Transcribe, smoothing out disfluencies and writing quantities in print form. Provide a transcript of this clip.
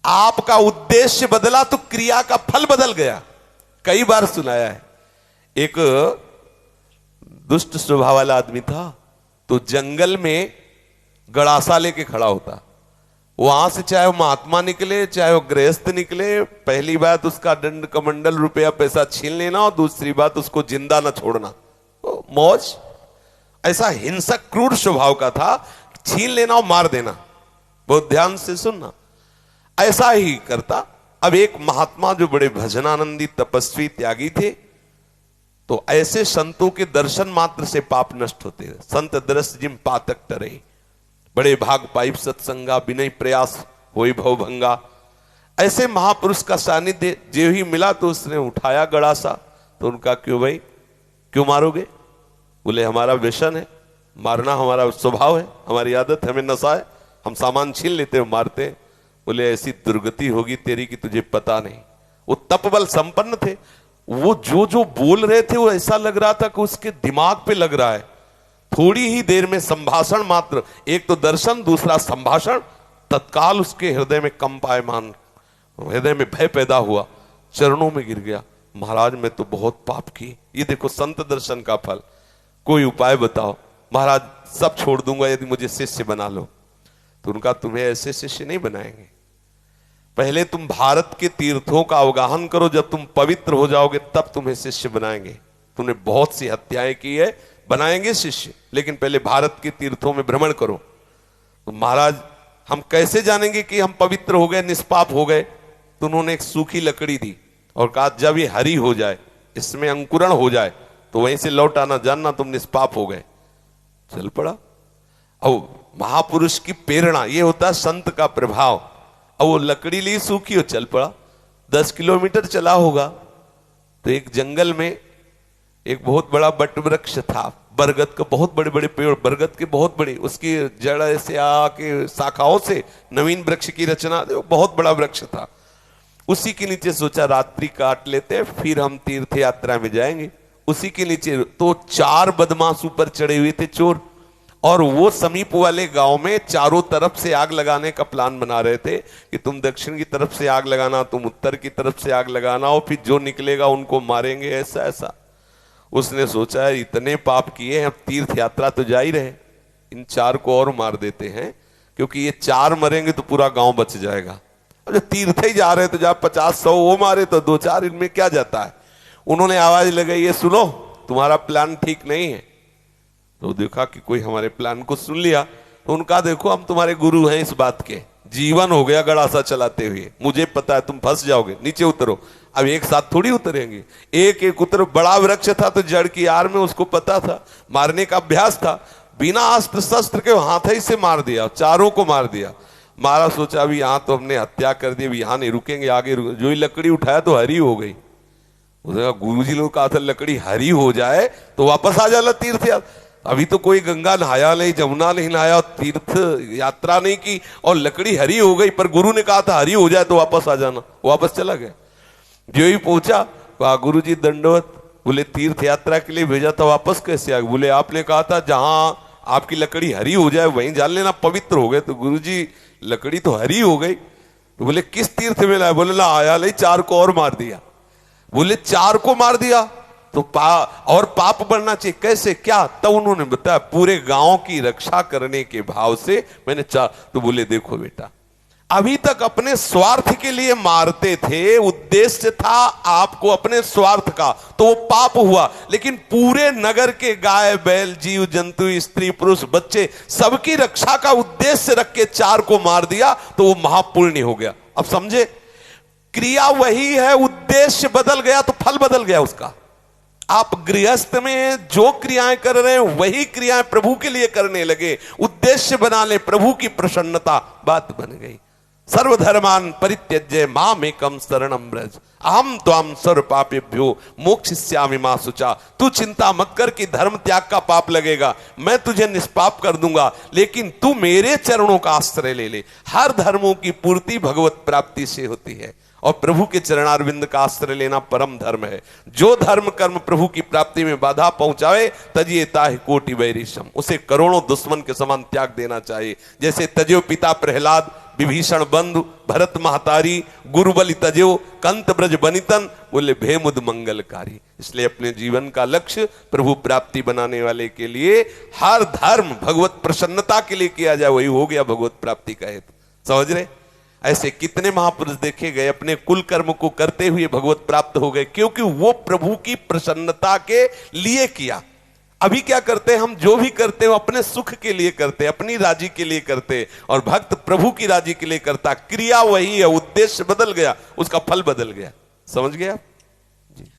आपका उद्देश्य बदला तो क्रिया का फल बदल गया। कई बार सुनाया है। एक दुष्ट स्वभाव वाला आदमी था, तो जंगल में गड़ासा लेके खड़ा होता। वहां से चाहे वो महात्मा निकले चाहे वो गृहस्थ निकले, पहली बात उसका दंड कमंडल रुपया पैसा छीन लेना, और दूसरी बात उसको जिंदा ना छोड़ना। तो मौज, ऐसा हिंसक क्रूर स्वभाव का था, छीन लेना और मार देना। बहुत ध्यान से सुनना, ऐसा ही करता। अब एक महात्मा जो बड़े भजनानंदी तपस्वी त्यागी थे, तो ऐसे संतों के दर्शन मात्र से पाप नष्ट होते हैं। संत दरस जिम पातक टरे, बड़े भाग पाइप सत्संगा, विनय प्रयास होई भव भंगा। ऐसे महापुरुष का सानिध्य जो ही मिला तो उसने उठाया गड़ासा। तो उनका क्यों भाई, क्यों मारोगे? बोले हमारा व्यसन है, मारना हमारा स्वभाव है, हमारी आदत है, हमें नशा है, हम सामान छीन लेते हैं मारते हैं। बोले ऐसी दुर्गति होगी तेरी कि तुझे पता नहीं। वो तपबल संपन्न थे, वो जो जो बोल रहे थे वो ऐसा लग रहा था कि उसके दिमाग पे लग रहा है। थोड़ी ही देर में संभाषण मात्र, एक तो दर्शन दूसरा संभाषण, तत्काल उसके हृदय में कंपायमान, हृदय में भय पैदा हुआ, चरणों में गिर गया। महाराज मैं तो बहुत पाप की, ये देखो संत दर्शन का फल, कोई उपाय बताओ। महाराज सब छोड़ दूंगा यदि मुझे शिष्य बना लो। तो उनका तुम्हें ऐसे शिष्य नहीं बनाएंगे, पहले तुम भारत के तीर्थों का अवगाहन करो, जब तुम पवित्र हो जाओगे तब तुम्हें शिष्य बनाएंगे। तुमने बहुत सी हत्याएं की है, बनाएंगे शिष्य, लेकिन पहले भारत के तीर्थों में भ्रमण करो। तो महाराज हम कैसे जानेंगे कि हम पवित्र हो गए, निष्पाप हो गए? तो उन्होंने एक सूखी लकड़ी दी और कहा जब ये हरी हो जाए, इसमें अंकुरण हो जाए, तो वहीं से लौट आना, जानना तुम निष्पाप हो गए। चल पड़ा। अब महापुरुष की प्रेरणा, ये होता है संत का प्रभाव। अब वो लकड़ी ली सूखी और चल पड़ा। 10 किलोमीटर चला होगा तो एक जंगल में एक बहुत बड़ा बट वृक्ष था, बरगद का, बहुत बड़े बड़े पेड़, बरगद के बहुत बड़ी, उसकी जड़ ऐसे आके शाखाओं से नवीन वृक्ष की रचना, बहुत बड़ा वृक्ष था। उसी के नीचे सोचा रात्रि काट लेते हैं, फिर हम तीर्थ यात्रा में जाएंगे। उसी के नीचे तो 4 बदमाश ऊपर चढ़े हुए थे, चोर, और वो समीप वाले गांव में चारों तरफ से आग लगाने का प्लान बना रहे थे कि तुम दक्षिण की तरफ से आग लगाना, तुम उत्तर की तरफ से आग लगाना, और फिर जो निकलेगा उनको मारेंगे, ऐसा ऐसा। उसने सोचा है इतने पाप किए हैं, अब तीर्थ यात्रा तो जा ही रहे, इन 4 को और मार देते हैं, क्योंकि ये 4 मरेंगे तो पूरा गांव बच जाएगा। अब जो तीर्थ ही जा रहे तो जब 50-100 वो मारे तो 2-4 इनमें क्या जाता है। उन्होंने आवाज लगाई, ये सुनो तुम्हारा प्लान ठीक नहीं है। तो देखा कि कोई हमारे प्लान को सुन लिया। तो उनका देखो हम तुम्हारे गुरु हैं इस बात के, जीवन हो गया गड़ासा चलाते हुए, मुझे पता है तुम फंस जाओगे, नीचे उतरो। अब एक साथ थोड़ी उतरेंगे, एक एक उतर। बड़ा वृक्ष था तो जड़ की आड़ में, उसको पता था, मारने का अभ्यास था, बिना अस्त्र शस्त्र के हाथ ही से मार दिया, 4 को मार दिया। मारा, सोचा अभी यहां तो हमने हत्या कर दी, अभी यहां नहीं रुकेंगे, आगे जो ही लकड़ी उठाया तो हरी हो गई। गुरु जी लोग कहा था लकड़ी हरी हो जाए तो वापस आ जाना तीर्थ यात्रा। अभी तो कोई गंगा नहाया नहीं, जमुना नहीं नहाया, तीर्थ यात्रा नहीं की, और लकड़ी हरी हो गई, पर गुरु ने कहा था हरी हो जाए तो वापस आ जाना। वापस चला गया। जो ही पहुंचा, कहा गुरु जी दंडवत। बोले तीर्थ यात्रा के लिए भेजा था, वापस कैसे आ गए? बोले आपने कहा था जहां आपकी लकड़ी हरी हो जाए वहीं जान लेना, पवित्र हो गए। तो गुरु जी लकड़ी तो हरी हो गई। तो बोले किस तीर्थ में लाया? बोले ला आया नहीं, 4 को और मार दिया। बोले 4 को मार दिया तो और पाप बढ़ना चाहिए, कैसे क्या? तब उन्होंने बताया पूरे गांव की रक्षा करने के भाव से मैंने 4। तो बोले देखो बेटा, अभी तक अपने स्वार्थ के लिए मारते थे, उद्देश्य था आपको अपने स्वार्थ का, तो वो पाप हुआ। लेकिन पूरे नगर के गाय बैल जीव जंतु स्त्री पुरुष बच्चे सबकी रक्षा का उद्देश्य रख के 4 को मार दिया, तो वो महापुण्य हो गया। अब समझे, क्रिया वही है, उद्देश्य बदल गया तो फल बदल गया उसका। आप गृहस्थ में जो क्रियाएं कर रहे हैं वही क्रियाएं प्रभु के लिए करने लगे, उद्देश्य बना ले प्रभु की प्रसन्नता, बात बन गई। सर्वधर्मान परित्यज्य मामेकं शरणं व्रज अहम त्वां सर्व पापेभ्यो मोक्षयिष्यामि मा शुचा। तू चिंता मत कर कि धर्म त्याग का पाप लगेगा, मैं तुझे निष्पाप कर दूंगा, लेकिन तू मेरे चरणों का आश्रय ले ले। हर धर्मों की पूर्ति भगवत प्राप्ति से होती है, और प्रभु के चरणारविंद का आश्रय लेना परम धर्म है। जो धर्म कर्म प्रभु की प्राप्ति में बाधा पहुंचावे तजिए ताहि कोटि वैरिशम, उसे करोड़ों दुश्मन के समान त्याग देना चाहिए। जैसे तजियो पिता प्रहलाद विभीषण बंधु भरत महतारी गुरुबलि तजो कंत ब्रज बनितन, बोले भेमुद मंगलकारी। इसलिए अपने जीवन का लक्ष्य प्रभु प्राप्ति बनाने वाले के लिए हर धर्म भगवत प्रसन्नता के लिए किया जाए, वही हो गया भगवत प्राप्ति का हेतु। समझ रहे? ऐसे कितने महापुरुष देखे गए अपने कुल कर्म को करते हुए भगवत प्राप्त हो गए, क्योंकि वो प्रभु की प्रसन्नता के लिए किया। अभी क्या करते हैं हम, जो भी करते हैं अपने सुख के लिए करते हैं, अपनी राजी के लिए करते हैं, और भक्त प्रभु की राजी के लिए करता। क्रिया वही है, उद्देश्य बदल गया, उसका फल बदल गया। समझ गए आप?